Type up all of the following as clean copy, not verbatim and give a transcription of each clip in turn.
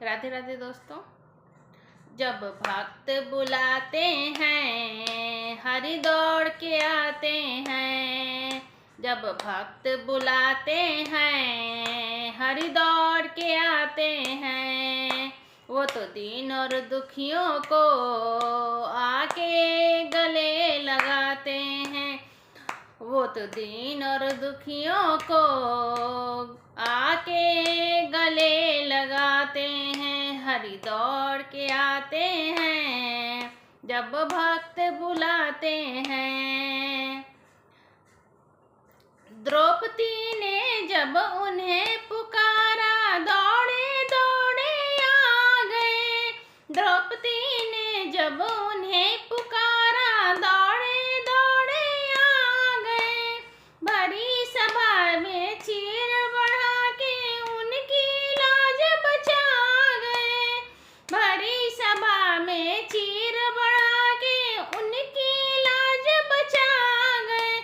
राधे राधे दोस्तों। जब भक्त बुलाते हैं हरि दौड़ के आते हैं। जब भक्त बुलाते हैं हरि दौड़ के आते हैं। वो तो दीन और दुखियों को आके गले लगाते हैं। वो तो दीन और दुखियों को आके गले लगाते हैं। हरि दौड़ के आते हैं जब भक्त बुलाते हैं। द्रौपदी ने जब उन्हें पुकारा दौड़े दौड़े आ गए। द्रौपदी ने जब उन्हें पुकारा दौड़े दौड़े आ गए। भरी सभा में चीर बढ़ा के उनकी लाज बचा गए। भरी सभा में चीर बढ़ा के उनकी लाज बचा गए।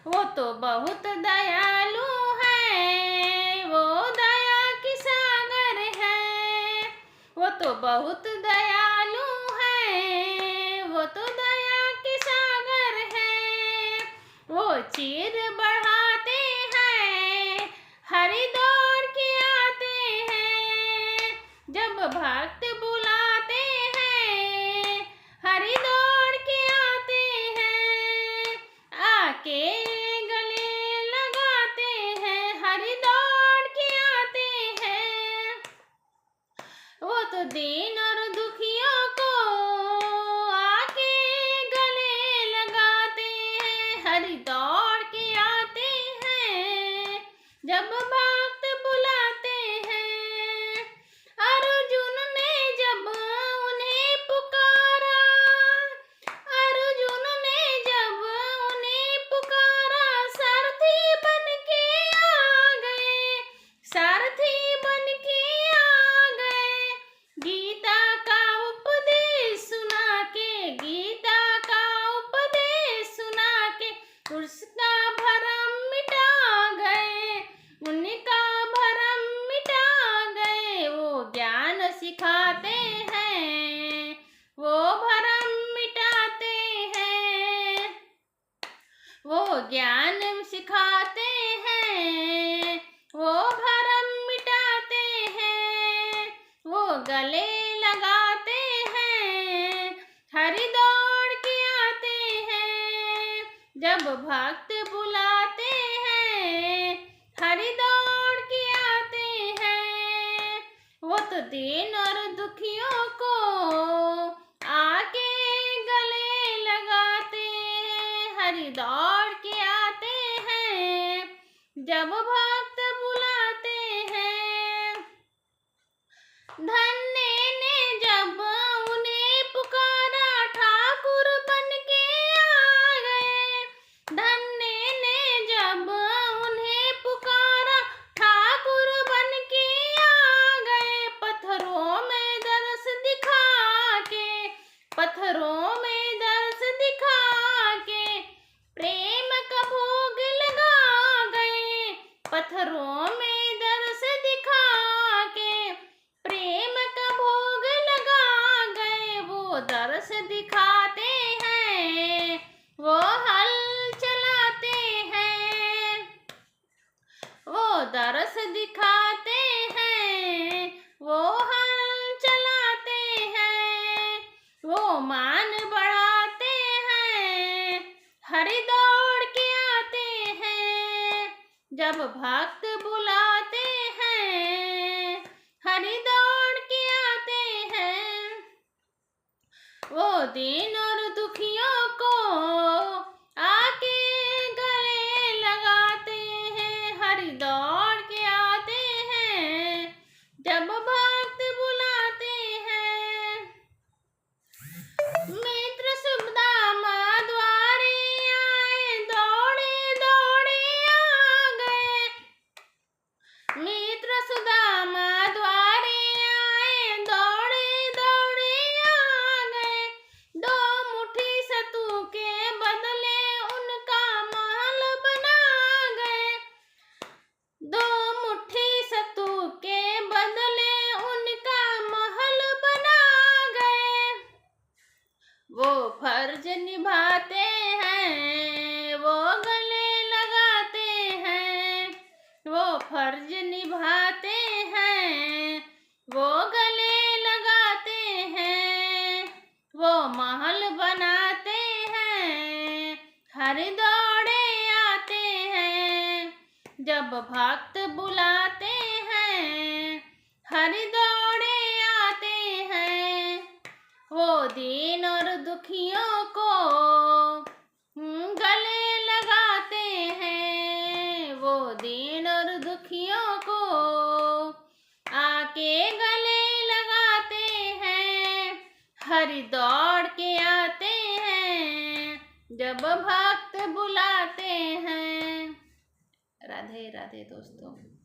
वो तो बहुत दयालु है, वो दया की सागर है। वो तो बहुत दयालु है, वो तो दया की सागर है। वो चीर बढ़ाते हैं हरि दौड़ के आते हैं। जब भक्त बुलाते हैं हरि दौड़ के आते हैं। आके गले लगाते हैं हरि दौड़ के आते हैं। वो तो दीन और दुखियों को आके गले लगाते हैं। हरि दौड़ के आते हैं जब भक्त बुलाते हैं। अर्जुन ने जब उन्हें पुकारा, अर्जुन ने जब उन्हें पुकारा, सारथी बन के आ गए। सारथी बन के आ गए। गीता का उपदेश सुना के, गीता का उपदेश सुना के उसका भरम मिटा गए। उनका भरम मिटा गए। वो ज्ञान सिखाते हैं, वो भरम मिटाते हैं। वो ज्ञान सिखाते हैं, वो भरम मिटाते हैं। वो गले लगाते हैं हरि दौड़ के आते हैं। जब भक्त बुलाते हैं हरि दौड़ के आते हैं। वो तो दीन और दुखियों को आके गले लगाते हैं। हरि दौड़ के आते हैं जब भक्त बुलाते हैं। धन्य ने जब उन्हें पुकारा ठाकुर बन के आ गए। धन्य ने जब उन्हें पुकारा ठाकुर बन के आ गए। पत्थरों में दर्श दिखा के, पत्थरों में दर्श दिखा के प्रेम का भोग लगा गए। पत्थरों में दर्श दिखा के प्रेम का भोग लगा गए। वो दर्श दिखाते हैं, वो हल चलाते हैं। वो दर्श दिखाते हैं, वो हल चलाते हैं। वो मान बढ़ाते हैं हरि दौड़ के आते हैं। जब भक्त बुलाते हैं हरि दौड़ के आते हैं। वो दीन और दुखियों को आके गले लगाते हैं। हरि दौड़ के आते हैं जब भक्त बुलाते हैं। मित्र सुदामा द्वारे आए दौड़े दौड़े आ गए। जब भक्त बुलाते हैं हरि दौड़े आते हैं। वो दीन और दुखियों को गले लगाते हैं। वो दीन और दुखियों को आके गले लगाते हैं। हरि दौड़ के आते हैं जब भक्त बुलाते हैं। राधे राधे दोस्तों।